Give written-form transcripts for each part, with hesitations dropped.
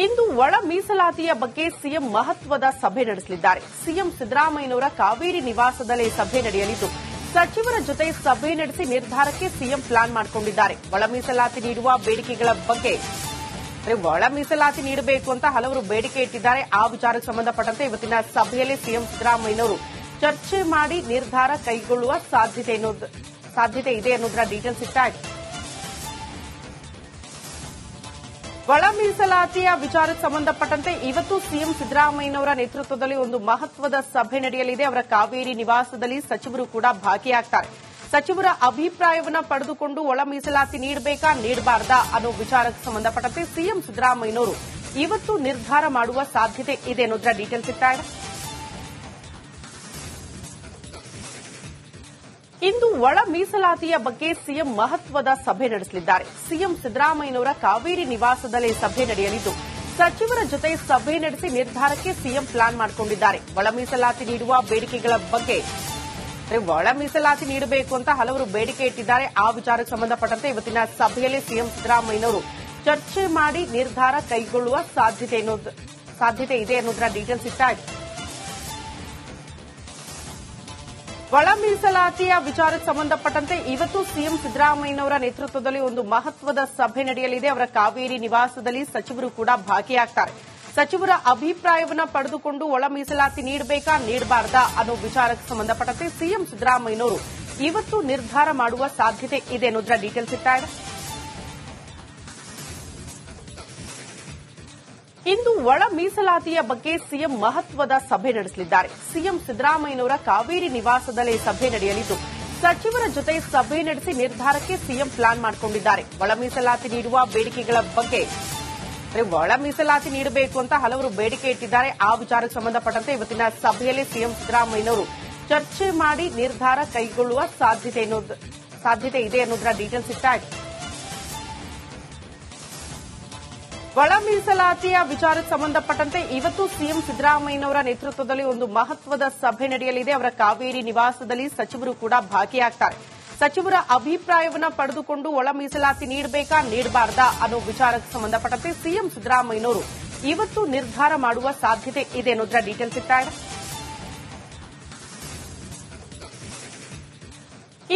ಇಂದು ಒಳ ಮೀಸಲಾತಿಯ ಬಗ್ಗೆ ಸಿಎಂ ಮಹತ್ವದ ಸಭೆ ನಡೆಸಲಿದ್ದಾರೆ. ಸಿಎಂ ಸಿದ್ದರಾಮಯ್ಯನವರ ಕಾವೇರಿ ನಿವಾಸದಲ್ಲಿ ಸಭೆ ನಡೆಯಲಿದ್ದು, ಸಚಿವರ ಜೊತೆ ಸಭೆ ನಡೆಸಿ ನಿರ್ಧಾರಕ್ಕೆ ಸಿಎಂ ಪ್ಲಾನ್ ಮಾಡಿಕೊಂಡಿದ್ದಾರೆ. ಒಳ ಮೀಸಲಾತಿ ನೀಡುವ ಬೇಡಿಕೆಗಳ ಬಗ್ಗೆ ಒಳ ಮೀಸಲಾತಿ ನೀಡಬೇಕು ಅಂತ ಹಲವರು ಬೇಡಿಕೆ ಇಟ್ಟಿದ್ದಾರೆ. ಆ ವಿಚಾರಕ್ಕೆ ಸಂಬಂಧಪಟ್ಟಂತೆ ಇವತ್ತಿನ ಸಭೆಯಲ್ಲಿ ಸಿಎಂ ಸಿದ್ದರಾಮಯ್ಯನವರು ಚರ್ಚೆ ಮಾಡಿ ನಿರ್ಧಾರ ಕೈಗೊಳ್ಳುವ ಸಾಧ್ಯತೆ ಇದೆ ಅನ್ನೋದರ ಡೀಟೇಲ್ಸ್ ಇಟ್ಟಾಗಿದೆ. ಒಳ ಮೀಸಲಾತಿಯ ವಿಚಾರಕ್ಕೆ ಸಂಬಂಧಪಟ್ಟಂತೆ ಇವತ್ತು ಸಿಎಂ ಸಿದ್ದರಾಮಯ್ಯನವರ ನೇತೃತ್ವದಲ್ಲಿ ಒಂದು ಮಹತ್ವದ ಸಭೆ ನಡೆಯಲಿದೆ. ಅವರ ಕಾವೇರಿ ನಿವಾಸದಲ್ಲಿ ಸಚಿವರು ಕೂಡ ಭಾಗಿಯಾಗ್ತಾರೆ. ಸಚಿವರ ಅಭಿಪ್ರಾಯವನ್ನ ಪಡೆದುಕೊಂಡು ಒಳ ಮೀಸಲಾತಿ ನೀಡಬೇಕಾ ನೀಡಬಾರ್ದಾ ಅನ್ನೋ ವಿಚಾರಕ್ಕೆ ಸಂಬಂಧಪಟ್ಟಂತೆ ಸಿಎಂ ಸಿದ್ದರಾಮಯ್ಯನವರು ಇವತ್ತು ನಿರ್ಧಾರ ಮಾಡುವ ಸಾಧ್ಯತೆ ಇದೆ ಅನ್ನೋದರ ಡೀಟೇಲ್ಸ್ ಇಟ್ಟಾಗಿದೆ. ಇಂದು ಒಳ ಮೀಸಲಾತಿಯ ಬಗ್ಗೆ ಸಿಎಂ ಮಹತ್ವದ ಸಭೆ ನಡೆಸಲಿದ್ದಾರೆ. ಸಿಎಂ ಸಿದ್ದರಾಮಯ್ಯನವರ ಕಾವೇರಿ ನಿವಾಸದಲ್ಲಿ ಸಭೆ ನಡೆಯಲಿದ್ದು, ಸಚಿವರ ಜೊತೆ ಸಭೆ ನಡೆಸಿ ನಿರ್ಧಾರಕ್ಕೆ ಸಿಎಂ ಪ್ಲಾನ್ ಮಾಡಿಕೊಂಡಿದ್ದಾರೆ. ಒಳ ಮೀಸಲಾತಿ ನೀಡುವ ಬೇಡಿಕೆಗಳ ಬಗ್ಗೆ ಒಳ ಮೀಸಲಾತಿ ನೀಡಬೇಕು ಅಂತ ಹಲವರು ಬೇಡಿಕೆ ಇಟ್ಟಿದ್ದಾರೆ. ಆ ವಿಚಾರಕ್ಕೆ ಸಂಬಂಧಪಟ್ಟಂತೆ ಇವತ್ತಿನ ಸಭೆಯಲ್ಲಿ ಸಿಎಂ ಸಿದ್ದರಾಮಯ್ಯನವರು ಚರ್ಚೆ ಮಾಡಿ ನಿರ್ಧಾರ ಕೈಗೊಳ್ಳುವ ಸಾಧ್ಯತೆ ಇದೆ ಅನ್ನೋದರ ಡೀಟೇಲ್ಸ್ ಇಟ್ಟಾಗಿದೆ. ಒಳ ಮೀಸಲಾತಿಯ ವಿಚಾರಕ್ಕೆ ಸಂಬಂಧಪಟ್ಟಂತೆ ಇವತ್ತು ಸಿಎಂ ಸಿದ್ದರಾಮಯ್ಯನವರ ನೇತೃತ್ವದಲ್ಲಿ ಒಂದು ಮಹತ್ವದ ಸಭೆ ನಡೆಯಲಿದೆ. ಅವರ ಕಾವೇರಿ ನಿವಾಸದಲ್ಲಿ ಸಚಿವರು ಕೂಡ ಭಾಗಿಯಾಗ್ತಾರೆ. ಸಚಿವರ ಅಭಿಪ್ರಾಯವನ್ನ ಪಡೆದುಕೊಂಡು ಒಳ ಮೀಸಲಾತಿ ನೀಡಬೇಕಾ ನೀಡಬಾರ್ದಾ ಅನ್ನೋ ವಿಚಾರಕ್ಕೆ ಸಂಬಂಧಪಟ್ಟಂತೆ ಸಿಎಂ ಸಿದ್ದರಾಮಯ್ಯನವರು ಇವತ್ತು ನಿರ್ಧಾರ ಮಾಡುವ ಸಾಧ್ಯತೆ ಇದೆ ಅನ್ನೋದರ ಡೀಟೇಲ್ಸ್ ಇಟ್ಟಾಗಿದೆ. ಇಂದು ಒಳ ಮೀಸಲಾತಿಯ ಬಗ್ಗೆ ಸಿಎಂ ಮಹತ್ವದ ಸಭೆ ನಡೆಸಲಿದ್ದಾರೆ. ಸಿಎಂ ಸಿದ್ದರಾಮಯ್ಯನವರ ಕಾವೇರಿ ನಿವಾಸದಲ್ಲಿ ಸಭೆ ನಡೆಯಲಿದ್ದು, ಸಚಿವರ ಜೊತೆ ಸಭೆ ನಡೆಸಿ ನಿರ್ಧಾರಕ್ಕೆ ಸಿಎಂ ಪ್ಲಾನ್ ಮಾಡಿಕೊಂಡಿದ್ದಾರೆ. ಒಳ ಮೀಸಲಾತಿ ನೀಡುವ ಬೇಡಿಕೆಗಳ ಬಗ್ಗೆ ಒಳ ಮೀಸಲಾತಿ ನೀಡಬೇಕು ಅಂತ ಹಲವರು ಬೇಡಿಕೆ ಇಟ್ಟಿದ್ದಾರೆ. ಆ ವಿಚಾರಕ್ಕೆ ಸಂಬಂಧಪಟ್ಟಂತೆ ಇವತ್ತಿನ ಸಭೆಯಲ್ಲಿ ಸಿಎಂ ಸಿದ್ದರಾಮಯ್ಯನವರು ಚರ್ಚೆ ಮಾಡಿ ನಿರ್ಧಾರ ಕೈಗೊಳ್ಳುವ ಸಾಧ್ಯತೆ ಇದೆ ಅನ್ನೋದರ ಡೀಟೇಲ್ಸ್ ಇಟ್ಟಾಗಿದೆ. ಒಳ ಮೀಸಲಾತಿಯ ವಿಚಾರಕ್ಕೆ ಸಂಬಂಧಪಟ್ಟಂತೆ ಇವತ್ತು ಸಿಎಂ ಸಿದ್ದರಾಮಯ್ಯನವರ ನೇತೃತ್ವದಲ್ಲಿ ಒಂದು ಮಹತ್ವದ ಸಭೆ ನಡೆಯಲಿದೆ. ಅವರ ಕಾವೇರಿ ನಿವಾಸದಲ್ಲಿ ಸಚಿವರು ಕೂಡ ಭಾಗಿಯಾಗ್ತಾರೆ. ಸಚಿವರ ಅಭಿಪ್ರಾಯವನ್ನ ಪಡೆದುಕೊಂಡು ಒಳ ಮೀಸಲಾತಿ ನೀಡಬೇಕಾ ನೀಡಬಾರ್ದಾ ಅನ್ನೋ ವಿಚಾರಕ್ಕೆ ಸಂಬಂಧಪಟ್ಟಂತೆ ಸಿಎಂ ಸಿದ್ದರಾಮಯ್ಯನವರು ಇವತ್ತು ನಿರ್ಧಾರ ಮಾಡುವ ಸಾಧ್ಯತೆ ಇದೆ ಅನ್ನೋದರ ಡೀಟೇಲ್ಸ್ ಇಟ್ಟಾಗಿದೆ.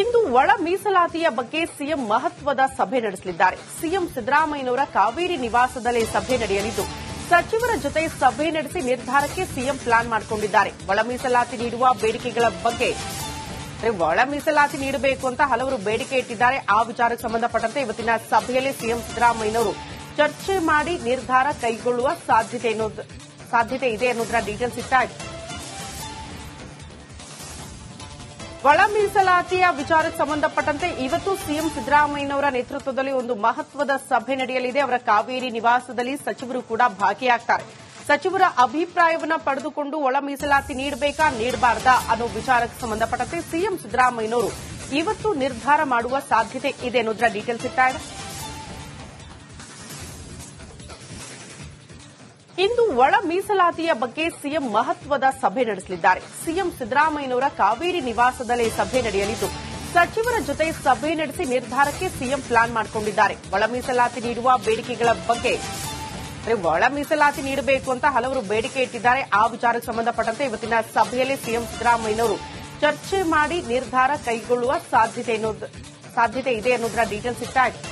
ಇಂದು ಒಳ ಮೀಸಲಾತಿಯ ಬಗ್ಗೆ ಸಿಎಂ ಮಹತ್ವದ ಸಭೆ ನಡೆಸಲಿದ್ದಾರೆ. ಸಿಎಂ ಸಿದ್ದರಾಮಯ್ಯನವರ ಕಾವೇರಿ ನಿವಾಸದಲ್ಲಿ ಸಭೆ ನಡೆಯಲಿದ್ದು, ಸಚಿವರ ಜೊತೆ ಸಭೆ ನಡೆಸಿ ನಿರ್ಧಾರಕ್ಕೆ ಸಿಎಂ ಪ್ಲಾನ್ ಮಾಡಿಕೊಂಡಿದ್ದಾರೆ. ಒಳ ಮೀಸಲಾತಿ ನೀಡುವ ಬೇಡಿಕೆಗಳ ಬಗ್ಗೆ ಒಳ ಮೀಸಲಾತಿ ನೀಡಬೇಕು ಅಂತ ಹಲವರು ಬೇಡಿಕೆ ಇಟ್ಟಿದ್ದಾರೆ. ಆ ವಿಚಾರಕ್ಕೆ ಸಂಬಂಧಪಟ್ಟಂತೆ ಇವತ್ತಿನ ಸಭೆಯಲ್ಲಿ ಸಿಎಂ ಸಿದ್ದರಾಮಯ್ಯನವರು ಚರ್ಚೆ ಮಾಡಿ ನಿರ್ಧಾರ ಕೈಗೊಳ್ಳುವ ಸಾಧ್ಯತೆ ಇದೆ ಅನ್ನೋದರ ಡೀಟೇಲ್ಸ್ ಇಟ್ಟಾಗಿದೆ. ಒಳ ಮೀಸಲಾತಿಯ ವಿಚಾರಕ್ಕೆ ಸಂಬಂಧಪಟ್ಟಂತೆ ಇವತ್ತು ಸಿಎಂ ಸಿದ್ದರಾಮಯ್ಯನವರ ನೇತೃತ್ವದಲ್ಲಿ ಒಂದು ಮಹತ್ವದ ಸಭೆ ನಡೆಯಲಿದೆ. ಅವರ ಕಾವೇರಿ ನಿವಾಸದಲ್ಲಿ ಸಚಿವರು ಕೂಡ ಭಾಗಿಯಾಗ್ತಾರೆ. ಸಚಿವರ ಅಭಿಪ್ರಾಯವನ್ನ ಪಡೆದುಕೊಂಡು ಒಳ ಮೀಸಲಾತಿ ನೀಡಬೇಕಾ ನೀಡಬಾರ್ದಾ ಅನ್ನೋ ವಿಚಾರಕ್ಕೆ ಸಂಬಂಧಪಟ್ಟಂತೆ ಸಿಎಂ ಸಿದ್ದರಾಮಯ್ಯನವರು ಇವತ್ತು ನಿರ್ಧಾರ ಮಾಡುವ ಸಾಧ್ಯತೆ ಇದೆ ಅನ್ನೋದರ ಡೀಟೇಲ್ಸ್ ಇಟ್ಟಾಗಿದೆ. ಇಂದು ಒಳ ಮೀಸಲಾತಿಯ ಬಗ್ಗೆ ಸಿಎಂ ಮಹತ್ವದ ಸಭೆ ನಡೆಸಲಿದ್ದಾರೆ. ಸಿಎಂ ಸಿದ್ದರಾಮಯ್ಯನವರ ಕಾವೇರಿ ನಿವಾಸದಲ್ಲಿ ಸಭೆ ನಡೆಯಲಿದ್ದು, ಸಚಿವರ ಜೊತೆ ಸಭೆ ನಡೆಸಿ ನಿರ್ಧಾರಕ್ಕೆ ಸಿಎಂ ಪ್ಲಾನ್ ಮಾಡಿಕೊಂಡಿದ್ದಾರೆ. ಒಳ ಮೀಸಲಾತಿ ನೀಡುವ ಬೇಡಿಕೆಗಳ ಬಗ್ಗೆ ಒಳ ಮೀಸಲಾತಿ ನೀಡಬೇಕು ಅಂತ ಹಲವರು ಬೇಡಿಕೆ ಇಟ್ಟಿದ್ದಾರೆ. ಆ ವಿಚಾರಕ್ಕೆ ಸಂಬಂಧಪಟ್ಟಂತೆ ಇವತ್ತಿನ ಸಭೆಯಲ್ಲಿ ಸಿಎಂ ಸಿದ್ದರಾಮಯ್ಯನವರು ಚರ್ಚೆ ಮಾಡಿ ನಿರ್ಧಾರ ಕೈಗೊಳ್ಳುವ ಸಾಧ್ಯತೆ ಇದೆ ಅನ್ನೋದರ ಡೀಟೇಲ್ಸ್ ಇಟ್ಟಾಗಿದೆ.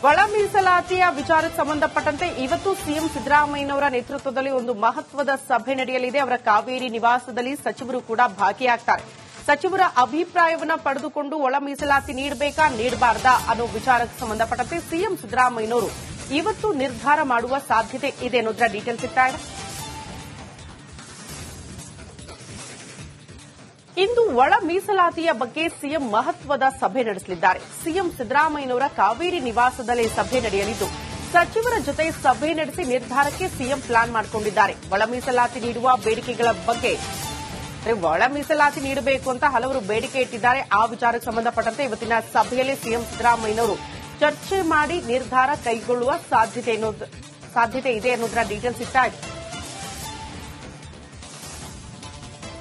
ಒಳ ಮೀಸಲಾತಿಯ ವಿಚಾರಕ್ಕೆ ಸಂಬಂಧಪಟ್ಟಂತೆ ಇವತ್ತು ಸಿಎಂ ಸಿದ್ದರಾಮಯ್ಯನವರ ನೇತೃತ್ವದಲ್ಲಿ ಒಂದು ಮಹತ್ವದ ಸಭೆ ನಡೆಯಲಿದೆ. ಅವರ ಕಾವೇರಿ ನಿವಾಸದಲ್ಲಿ ಸಚಿವರು ಕೂಡ ಭಾಗಿಯಾಗ್ತಾರೆ. ಸಚಿವರ ಅಭಿಪ್ರಾಯವನ್ನ ಪಡೆದುಕೊಂಡು ಒಳ ಮೀಸಲಾತಿ ನೀಡಬೇಕಾ ನೀಡಬಾರ್ದಾ ಅನ್ನೋ ವಿಚಾರಕ್ಕೆ ಸಂಬಂಧಪಟ್ಟಂತೆ ಸಿಎಂ ಸಿದ್ದರಾಮಯ್ಯನವರು ಇವತ್ತು ನಿರ್ಧಾರ ಮಾಡುವ ಸಾಧ್ಯತೆ ಇದೆ ಅನ್ನೋದರ ಡೀಟೇಲ್ಸ್ ಇಟ್ಟಾಗಿದೆ. ಇಂದು ಒಳ ಮೀಸಲಾತಿಯ ಬಗ್ಗೆ ಸಿಎಂ ಮಹತ್ವದ ಸಭೆ ನಡೆಸಲಿದ್ದಾರೆ. ಸಿಎಂ ಸಿದ್ದರಾಮಯ್ಯನವರ ಕಾವೇರಿ ನಿವಾಸದಲ್ಲಿ ಸಭೆ ನಡೆಯಲಿದ್ದು, ಸಚಿವರ ಜೊತೆ ಸಭೆ ನಡೆಸಿ ನಿರ್ಧಾರಕ್ಕೆ ಸಿಎಂ ಪ್ಲಾನ್ ಮಾಡಿಕೊಂಡಿದ್ದಾರೆ. ಒಳ ಮೀಸಲಾತಿ ನೀಡುವ ಬೇಡಿಕೆಗಳ ಬಗ್ಗೆ ಒಳ ಮೀಸಲಾತಿ ನೀಡಬೇಕು ಅಂತ ಹಲವರು ಬೇಡಿಕೆ ಇಟ್ಟಿದ್ದಾರೆ. ಆ ವಿಚಾರಕ್ಕೆ ಸಂಬಂಧಪಟ್ಟಂತೆ ಇವತ್ತಿನ ಸಭೆಯಲ್ಲಿ ಸಿಎಂ ಸಿದ್ದರಾಮಯ್ಯನವರು ಚರ್ಚೆ ಮಾಡಿ ನಿರ್ಧಾರ ಕೈಗೊಳ್ಳುವ ಸಾಧ್ಯತೆ ಇದೆ ಅನ್ನೋದರ ಡೀಟೇಲ್ಸ್ ಇಟ್ಟಾಗಿದೆ.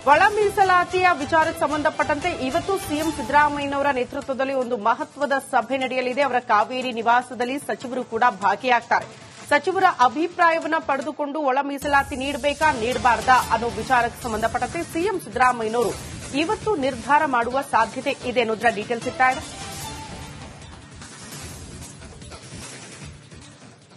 ಒಳ ಮೀಸಲಾತಿಯ ವಿಚಾರಕ್ಕೆ ಸಂಬಂಧಪಟ್ಟಂತೆ ಇವತ್ತು ಸಿಎಂ ಸಿದ್ದರಾಮಯ್ಯನವರ ನೇತೃತ್ವದಲ್ಲಿ ಒಂದು ಮಹತ್ವದ ಸಭೆ ನಡೆಯಲಿದೆ. ಅವರ ಕಾವೇರಿ ನಿವಾಸದಲ್ಲಿ ಸಚಿವರು ಕೂಡ ಭಾಗಿಯಾಗ್ತಾರೆ. ಸಚಿವರ ಅಭಿಪ್ರಾಯವನ್ನ ಪಡೆದುಕೊಂಡು ಒಳ ಮೀಸಲಾತಿ ನೀಡಬೇಕಾ ನೀಡಬಾರ್ದಾ ಅನ್ನೋ ವಿಚಾರಕ್ಕೆ ಸಂಬಂಧಪಟ್ಟಂತೆ ಸಿಎಂ ಸಿದ್ದರಾಮಯ್ಯನವರು ಇವತ್ತು ನಿರ್ಧಾರ ಮಾಡುವ ಸಾಧ್ಯತೆ ಇದೆ ಅನ್ನೋದರ ಡೀಟೇಲ್ಸ್ ಇತ್ತಾ ಇದೆ.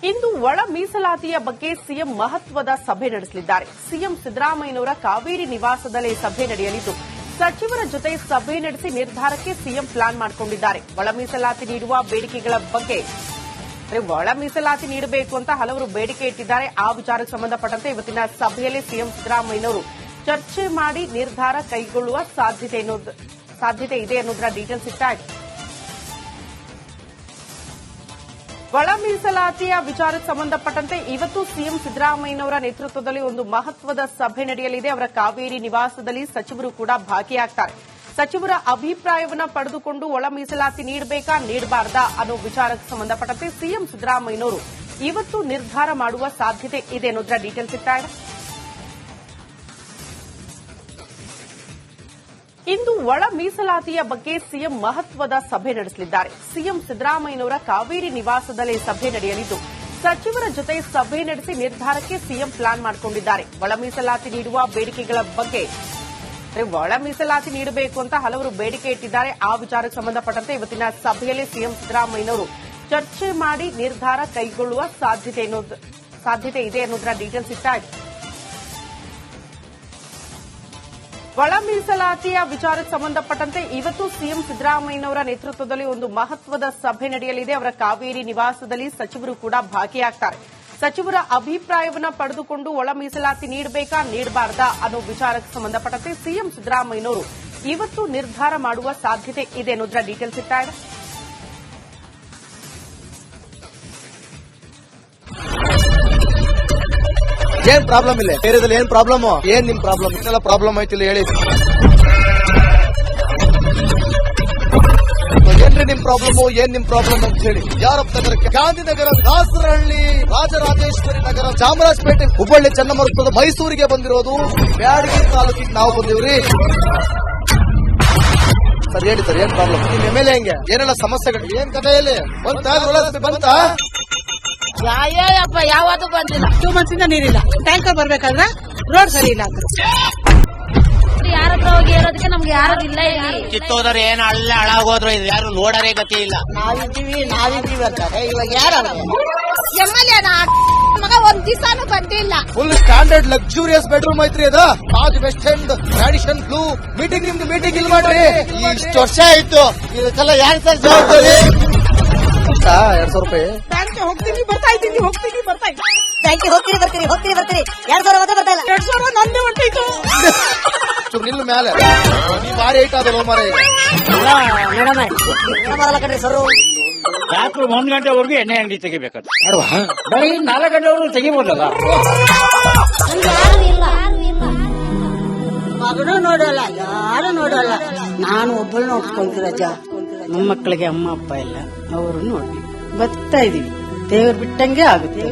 ಇಂದು ಒಳ ಮೀಸಲಾತಿಯ ಬಗ್ಗೆ ಸಿಎಂ ಮಹತ್ವದ ಸಭೆ ನಡೆಸಲಿದ್ದಾರೆ. ಸಿಎಂ ಸಿದ್ದರಾಮಯ್ಯನವರ ಕಾವೇರಿ ನಿವಾಸದಲ್ಲೇ ಸಭೆ ನಡೆಯಲಿದ್ದು ಸಚಿವರ ಜೊತೆ ಸಭೆ ನಡೆಸಿ ನಿರ್ಧಾರಕ್ಕೆ ಸಿಎಂ ಪ್ಲಾನ್ ಮಾಡಿಕೊಂಡಿದ್ದಾರೆ. ಒಳ ಮೀಸಲಾತಿ ನೀಡುವ ಬೇಡಿಕೆಗಳ ಬಗ್ಗೆ ಒಳ ಮೀಸಲಾತಿ ನೀಡಬೇಕು ಅಂತ ಹಲವರು ಬೇಡಿಕೆ ಇಟ್ಟಿದ್ದಾರೆ. ಆ ವಿಚಾರಕ್ಕೆ ಸಂಬಂಧಪಟ್ಟಂತೆ ಇವತ್ತಿನ ಸಭೆಯಲ್ಲಿ ಸಿಎಂ ಸಿದ್ದರಾಮಯ್ಯನವರು ಚರ್ಚೆ ಮಾಡಿ ನಿರ್ಧಾರ ಕೈಗೊಳ್ಳುವ ಸಾಧ್ಯತೆ ಇದೆ ಅನ್ನೋದರ ಡೀಟೇಲ್ಸ್ ಇತ್ತಾ ಇದೆ. ಒಳ ಮೀಸಲಾತಿಯ ವಿಚಾರಕ್ಕೆ ಸಂಬಂಧಪಟ್ಟಂತೆ ಇವತ್ತು ಸಿಎಂ ಸಿದ್ದರಾಮಯ್ಯನವರ ನೇತೃತ್ವದಲ್ಲಿ ಒಂದು ಮಹತ್ವದ ಸಭೆ ನಡೆಯಲಿದೆ. ಅವರ ಕಾವೇರಿ ನಿವಾಸದಲ್ಲಿ ಸಚಿವರು ಕೂಡ ಭಾಗಿಯಾಗ್ತಾರೆ. ಸಚಿವರ ಅಭಿಪ್ರಾಯವನ್ನ ಪಡೆದುಕೊಂಡು ಒಳ ಮೀಸಲಾತಿ ನೀಡಬೇಕಾ ನೀಡಬಾರ್ದಾ ಅನ್ನೋ ವಿಚಾರಕ್ಕೆ ಸಂಬಂಧಪಟ್ಟಂತೆ ಸಿಎಂ ಸಿದ್ದರಾಮಯ್ಯನವರು ಇವತ್ತು ನಿರ್ಧಾರ ಮಾಡುವ ಸಾಧ್ಯತೆ ಇದೆ ಅನ್ನೋದರ ಡೀಟೇಲ್ಸ್ ಇತ್ತಾ ಇದೆ. ಇಂದು ಒಳ ಮೀಸಲಾತಿಯ ಬಗ್ಗೆ ಸಿಎಂ ಮಹತ್ವದ ಸಭೆ ನಡೆಸಲಿದ್ದಾರೆ. ಸಿಎಂ ಸಿದ್ದರಾಮಯ್ಯನವರ ಕಾವೇರಿ ನಿವಾಸದಲ್ಲೇ ಸಭೆ ನಡೆಯಲಿದ್ದು ಸಚಿವರ ಜೊತೆ ಸಭೆ ನಡೆಸಿ ನಿರ್ಧಾರಕ್ಕೆ ಸಿಎಂ ಪ್ಲಾನ್ ಮಾಡಿಕೊಂಡಿದ್ದಾರೆ. ಒಳ ಮೀಸಲಾತಿ ನೀಡುವ ಬೇಡಿಕೆಗಳ ಬಗ್ಗೆ ಒಳ ಮೀಸಲಾತಿ ನೀಡಬೇಕು ಅಂತ ಹಲವರು ಬೇಡಿಕೆ ಇಟ್ಟಿದ್ದಾರೆ. ಆ ವಿಚಾರಕ್ಕೆ ಸಂಬಂಧಪಟ್ಟಂತೆ ಇವತ್ತಿನ ಸಭೆಯಲ್ಲಿ ಸಿಎಂ ಸಿದ್ದರಾಮಯ್ಯನವರು ಚರ್ಚೆ ಮಾಡಿ ನಿರ್ಧಾರ ಕೈಗೊಳ್ಳುವ ಸಾಧ್ಯತೆ ಇದೆ ಅನ್ನೋದರ ಡೀಟೇಲ್ಸ್ ಇತ್ತಾ ಇದೆ. ಒಳ ಮೀಸಲಾತಿಯ ವಿಚಾರಕ್ಕೆ ಸಂಬಂಧಪಟ್ಟಂತೆ ಇವತ್ತು ಸಿಎಂ ಸಿದ್ದರಾಮಯ್ಯನವರ ನೇತೃತ್ವದಲ್ಲಿ ಒಂದು ಮಹತ್ವದ ಸಭೆ ನಡೆಯಲಿದೆ. ಅವರ ಕಾವೇರಿ ನಿವಾಸದಲ್ಲಿ ಸಚಿವರು ಕೂಡ ಭಾಗಿಯಾಗ್ತಾರೆ. ಸಚಿವರ ಅಭಿಪ್ರಾಯವನ್ನ ಪಡೆದುಕೊಂಡು ಒಳ ಮೀಸಲಾತಿ ನೀಡಬೇಕಾ ನೀಡಬಾರ್ದಾ ಅನ್ನೋ ವಿಚಾರಕ್ಕೆ ಸಂಬಂಧಪಟ್ಟಂತೆ ಸಿಎಂ ಸಿದ್ದರಾಮಯ್ಯನವರು ಇವತ್ತು ನಿರ್ಧಾರ ಮಾಡುವ ಸಾಧ್ಯತೆ ಇದೆ ಅನ್ನೋದರ ಡೀಟೇಲ್ಸ್ ಇತ್ತಾ ಇದೆ. ಏನ್ ಪ್ರಾಬ್ಲಮ್ ಇಲ್ಲ ಏರಿಯಾದಲ್ಲಿ ಏನ್ ಪ್ರಾಬ್ಲಮ್ ಏನ್ ನಿಮ್ ಪ್ರಾಬ್ಲಮ್ ಇದೆಲ್ಲ ಪ್ರಾಬ್ಲಮ್ ಆಯ್ತಿಲ್ಲ ಹೇಳಿ ಏನ್ರಿ ನಿಮ್ ಪ್ರಾಬ್ಲಮ್ ಏನ್ ನಿಮ್ ಪ್ರಾಬ್ಲಮ್ ಅಂತ ಹೇಳಿ ಯಾರಪ್ಪ ನಗರಕ್ಕೆ ಗಾಂಧಿನಗರ ದಾಸರಹಳ್ಳಿ ರಾಜರಾಜೇಶ್ವರಿ ನಗರ ಚಾಮರಾಜಪೇಟೆ ಹುಬ್ಬಳ್ಳಿ ಚನ್ನಮರುತ್ತದ ಮೈಸೂರಿಗೆ ಬಂದಿರೋದು ಬ್ಯಾಡಗಿ ತಾಲೂಕಿಗೆ ನಾವು ಬಂದಿವ್ರಿ ಸರ್ ಹೇಳಿ ಸರ್ ಏನ್ ಪ್ರಾಬ್ಲಮ್ ನಿಮ್ ಎಮ್ಎಲ್ಎ ಹೆಂಗೆ ಏನೆಲ್ಲ ಸಮಸ್ಯೆಗಳು ಏನ್ ಕಥೆಯಲ್ಲಿ ಬಂತ ಯಾಯಪ್ಪ ಯಾವತ್ತೂ ಬಂದಿಲ್ಲ 2 ಮಂತ್ಸಿಂದ ನೀರಿಲ್ಲ ಟ್ಯಾಂಕರ್ ಬರ್ಬೇಕಾದ್ರೆ ರೋಡ್ ಸರಿ ಇಲ್ಲ ಯಾರ ಹತ್ರ ಹೋಗಿ ಹೇಳೋದಕ್ಕೆ ನಮ್ಗೆ ಯಾರು ಇಲ್ಲ ಇಲ್ಲಿ ಕಿತ್ತೋದ್ರೆ ಏನ್ ಅಲ್ಲ ಹಾಳಾಗೋದ್ರು ಇದು ಯಾರು ನೋಡರೇ ಗತಿ ಇಲ್ಲ ನಾವಿದ್ದೀವಿ ಅಂತಾರೆ ಇವಾಗ ಯಾರು ಎಮ್ಮೆಲ್ಯೆ ಮಗ ಒಂದ್ ದಿವಸನೂ ಬಂದಿಲ್ಲ ಫುಲ್ ಸ್ಟ್ಯಾಂಡರ್ಡ್ ಲಕ್ಸುರಿಯಸ್ ಬೆಡ್ರೂಮ್ ಐತ್ರಿ ಅದ Taj West End Radisson Blu meeting ನಿಮ್ದು ಮೀಟಿಂಗ್ ಇಲ್ಲಿ ಮಾಡ್ರಿ ಇಷ್ಟು ವರ್ಷ ಆಯ್ತು ಇದಕ್ಕೆಲ್ಲ ಯಾರು ಸರ್ ಜವಾಬ್ದಾರಿ 200 ರೂಪಾಯಿ ಬ್ಯಾಂಕ್ಗೆ ಹೋಗ್ತೀನಿ ಬರ್ತಾ ಇದ್ದೀನಿ ಬ್ಯಾಂಕಿಗೆ ಹೋಗ್ತೀರಿ ಬರ್ತೀರಿ 2,000 ಮತ್ತೆ ಬರ್ತಾ ಇಲ್ಲ 2,000 ನಂದೇ ಹೊಂಟೈತು ನಿಲ್ಲು ಮೇಲೆ ನೀವು ಭಾರಿ ಐಟ್ ಆದಲ್ಲ ಮಾರ ಬರಲ್ಲ ಕಣ್ರಿ ಸರ್ ರಾತ್ರಿ 1 ಗಂಟೆವರೆಗೂ ಎಣ್ಣೆ ಅಂಗಡಿ ತೆಗಿಬೇಕಾದ್ರೆ ಬರೀ 4 ಗಂಟೆವರೆಗೂ ತೆಗಿಬೋದಲ್ಲ ಮಗನೂ ನೋಡಲ್ಲ ಯಾರು ನೋಡಲ್ಲ ನಾನು ಒಬ್ಬಳು ನೋಡ್ಕೊಂತೀರ ಅಜ್ಜ ನಮ್ಮ ಮಕ್ಕಳಿಗೆ ಅಮ್ಮ ಅಪ್ಪ ಇಲ್ಲ ಅವರು ನೋಡಿ ಬರ್ತಾ ಇದೀವಿ ದೇವ್ರು ಬಿಟ್ಟಂಗೆ ಆಗುತ್ತೆ